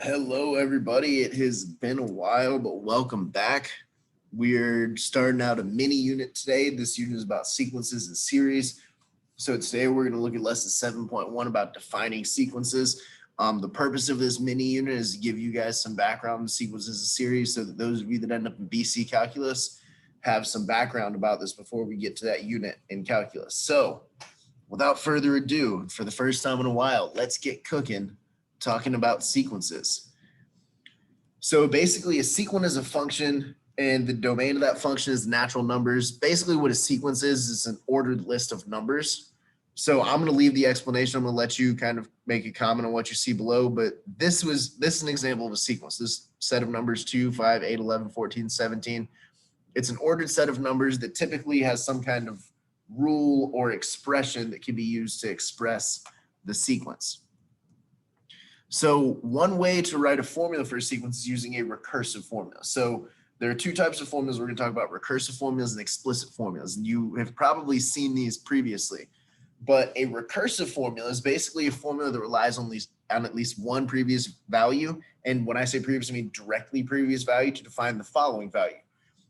Hello, everybody. It has been a while, but welcome back. We're starting out a mini unit today. This unit is about sequences and series. So today we're going to look at lesson 7.1 about defining sequences. The purpose of this mini unit is to give you guys some background on sequences and series so that those of you that end up in BC calculus have some background about this before we get to that unit in calculus. So without further ado, for the first time in a while, let's get cooking talking about sequences. So basically a sequence is a function and the domain of that function is natural numbers. Basically what a sequence is an ordered list of numbers. So I'm going to leave the explanation. I'm going to let you kind of make a comment on what you see below, but this is an example of a sequence. This set of numbers 2, 5, 8, 11, 14, 17. It's an ordered set of numbers that typically has some kind of rule or expression that can be used to express the sequence. So one way to write a formula for a sequence is using a recursive formula. So there are two types of formulas we're going to talk about: recursive formulas and explicit formulas. And you have probably seen these previously. But a recursive formula is basically a formula that relies on at least one previous value. And when I say previous, I mean directly previous value to define the following value.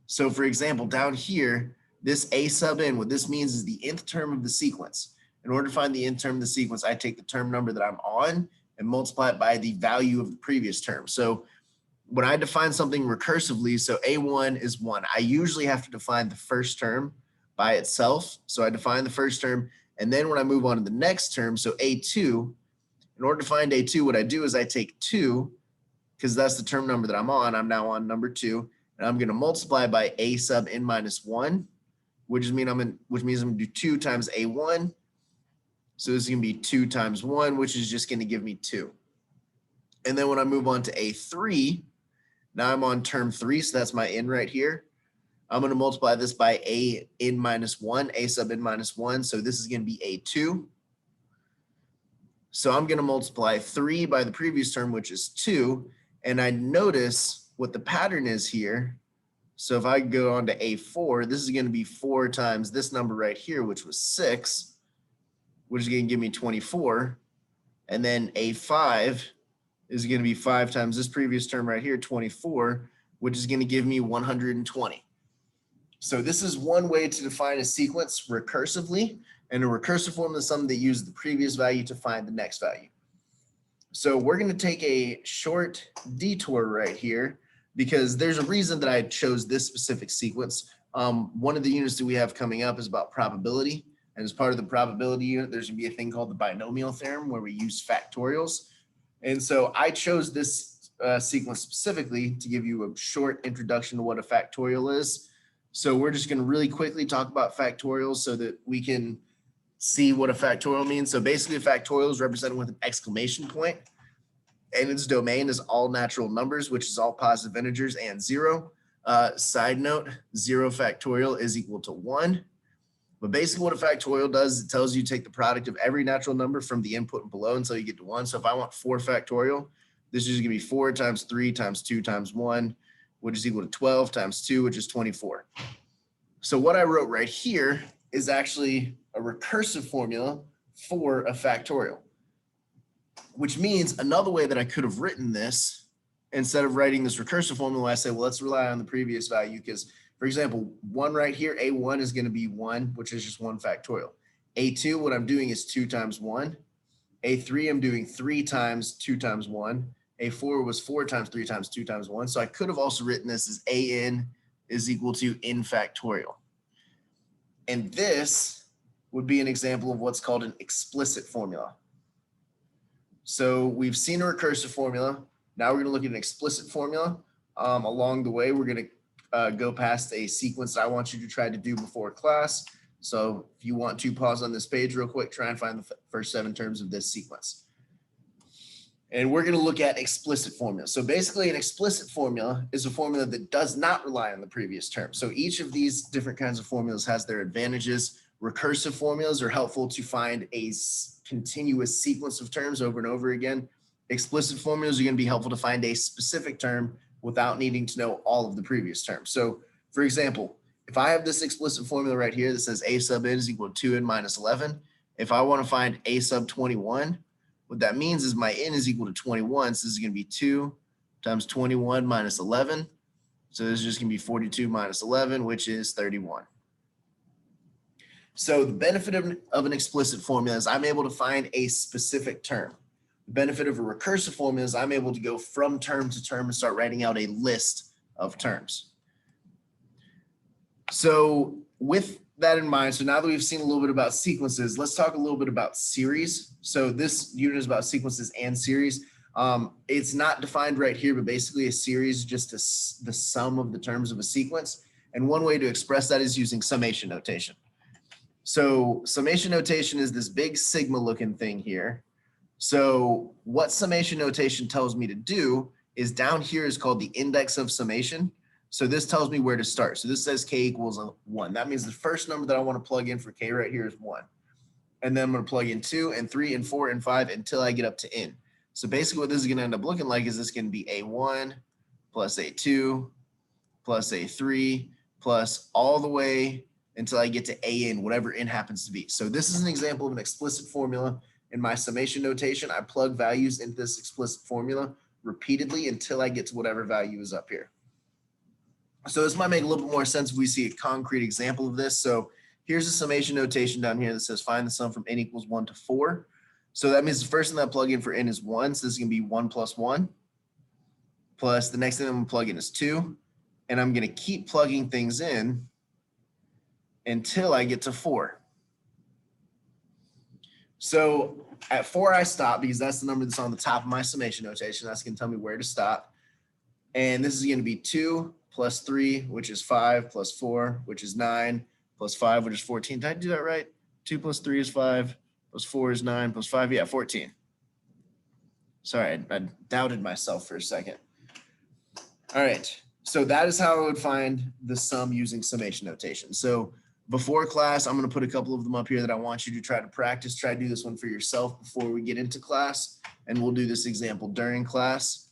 So for example, down here, this a sub n, what this means is the nth term of the sequence. In order to find the nth term of the sequence, I take the term number that I'm on and multiply it by the value of the previous term. So when I define something recursively, so A1 is 1, I usually have to define the first term by itself. So I define the first term, and then when I move on to the next term, so A2, in order to find A2, what I do is I take 2, because that's the term number that I'm on. I'm now on number 2, and I'm going to multiply by A sub n minus 1, which means I'm going to do 2 times A1. So this is going to be 2 times 1, which is just going to give me 2. And then when I move on to A3, now I'm on term 3, so that's my n right here. I'm going to multiply this by a n minus 1, a sub n minus 1. So this is going to be A2. So I'm going to multiply 3 by the previous term, which is 2. And I notice what the pattern is here. So if I go on to A4, this is going to be 4 times this number right here, which was 6. Which is going to give me 24. And then A5 is going to be 5 times this previous term right here, 24, which is going to give me 120. So this is one way to define a sequence recursively, and a recursive formula is something that uses the previous value to find the next value. So we're going to take a short detour right here because there's a reason that I chose this specific sequence. One of the units that we have coming up is about probability. And as part of the probability unit, there's going to be a thing called the binomial theorem where we use factorials. And so I chose this sequence specifically to give you a short introduction to what a factorial is. So we're just going to really quickly talk about factorials so that we can see what a factorial means. So basically a factorial is represented with an exclamation point, and its domain is all natural numbers, which is all positive integers and 0. Side note, 0 factorial is equal to 1. But basically what a factorial does, it tells you to take the product of every natural number from the input and below until you get to 1. So if I want 4 factorial, this is going to be 4 times 3 times 2 times 1, which is equal to 12 times 2, which is 24. So what I wrote right here is actually a recursive formula for a factorial, which means another way that I could have written this, instead of writing this recursive formula, I say, well, let's rely on the previous value because, for example, 1 right here, A1 is going to be 1, which is just 1 factorial. A2, what I'm doing is 2 times 1. A3, I'm doing 3 times 2 times 1. A4 was 4 times 3 times 2 times 1. So I could have also written this as AN is equal to n factorial. And this would be an example of what's called an explicit formula. So we've seen a recursive formula. Now we're going to look at an explicit formula. Along the way, we're going to go past a sequence that I want you to try to do before class. So if you want to pause on this page real quick, try and find the first 7 terms of this sequence. And we're going to look at explicit formula. So basically an explicit formula is a formula that does not rely on the previous term. So each of these different kinds of formulas has their advantages. Recursive formulas are helpful to find a continuous sequence of terms over and over again. Explicit formulas are going to be helpful to find a specific term without needing to know all of the previous terms. So for example, if I have this explicit formula right here that says a sub n is equal to 2n minus 11, if I want to find a sub 21, What that means is my n is equal to 21. So this is going to be 2 times 21 minus 11. So this is just going to be 42 minus 11, which is 31. So the benefit of an explicit formula is I'm able to find a specific term. The benefit of a recursive formula is I'm able to go from term to term and start writing out a list of terms. So with that in mind, so now that we've seen a little bit about sequences, let's talk a little bit about series. So this unit is about sequences and series. It's not defined right here, but basically a series is just the sum of the terms of a sequence. And one way to express that is using summation notation. So summation notation is this big sigma looking thing here. So what summation notation tells me to do is down here is called the index of summation. So this tells me where to start. So this says k equals 1. That means the first number that I want to plug in for k right here is 1. And then I'm going to plug in 2 and 3 and 4 and 5 until I get up to n. So basically what this is going to end up looking like is this going to be a1 plus a2 plus a3 plus all the way until I get to an, whatever n happens to be. So this is an example of an explicit formula. In my summation notation, I plug values into this explicit formula repeatedly until I get to whatever value is up here. So this might make a little bit more sense if we see a concrete example of this. So here's a summation notation down here that says find the sum from n equals 1 to 4. So that means the first thing that I plug in for n is 1. So this is going to be 1 plus 1. Plus the next thing I'm going to plug in is 2. And I'm going to keep plugging things in until I get to 4. So at 4, I stop because that's the number that's on the top of my summation notation. That's going to tell me where to stop. And this is going to be 2 plus 3, which is 5, plus 4, which is 9, plus 5, which is 14. Did I do that right? 2 plus 3 is 5, plus 4 is 9, plus 5, yeah, 14. Sorry, I doubted myself for a second. All right, so that is how I would find the sum using summation notation. So before class, I'm going to put a couple of them up here that I want you to try to practice. Try to do this one for yourself before we get into class, and we'll do this example during class.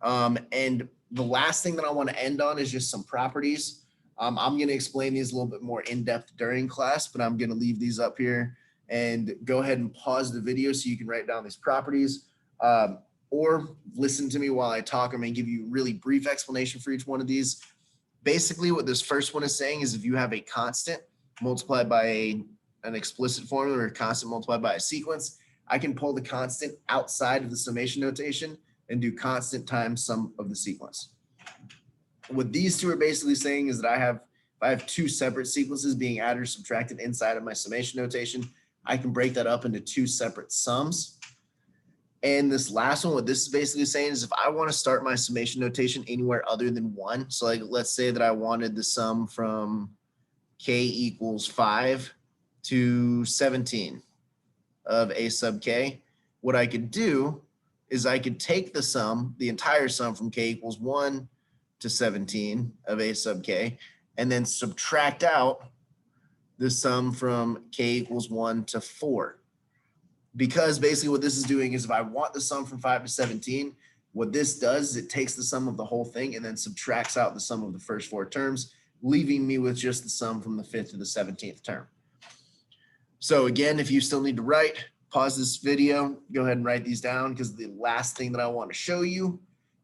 And the last thing that I want to end on is just some properties. I'm going to explain these a little bit more in depth during class, but I'm going to leave these up here and go ahead and pause the video so you can write down these properties, or listen to me while I talk. I'm going to give you a really brief explanation for each one of these. Basically, what this first one is saying is if you have a constant multiplied by an explicit formula or a constant multiplied by a sequence, I can pull the constant outside of the summation notation and do constant times sum of the sequence. What these two are basically saying is that if I have two separate sequences being added or subtracted inside of my summation notation, I can break that up into two separate sums. And this last one, what this is basically saying is if I want to start my summation notation anywhere other than 1, so like let's say that I wanted the sum from k equals 5 to 17 of a sub k, what I could do is I could take the sum, the entire sum from k equals 1 to 17 of a sub k, and then subtract out the sum from k equals 1 to 4. Because basically what this is doing is if I want the sum from 5 to 17, what this does is it takes the sum of the whole thing and then subtracts out the sum of the first 4 terms, leaving me with just the sum from the 5th to the 17th term. So again, if you still need to write, pause this video, go ahead and write these down, because the last thing that I want to show you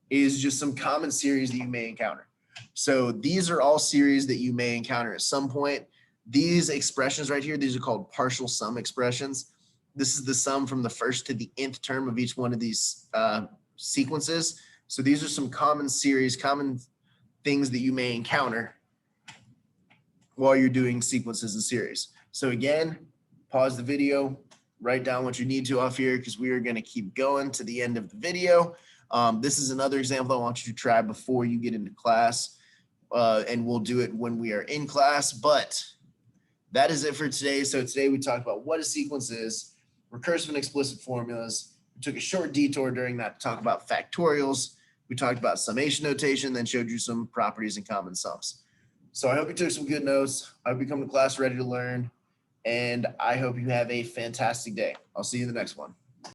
is just some common series that you may encounter. So these are all series that you may encounter at some point. These expressions right here, these are called partial sum expressions. This is the sum from the first to the nth term of each one of these sequences. So these are some common series, common things that you may encounter while you're doing sequences and series. So again, pause the video, write down what you need to off here, because we are going to keep going to the end of the video. This is another example I want you to try before you get into class, and we'll do it when we are in class. But that is it for today. So today we talked about what a sequence is, recursive and explicit formulas. We took a short detour during that to talk about factorials. We talked about summation notation, then showed you some properties and common sums. So I hope you took some good notes. I hope you come to class ready to learn, and I hope you have a fantastic day. I'll see you in the next one.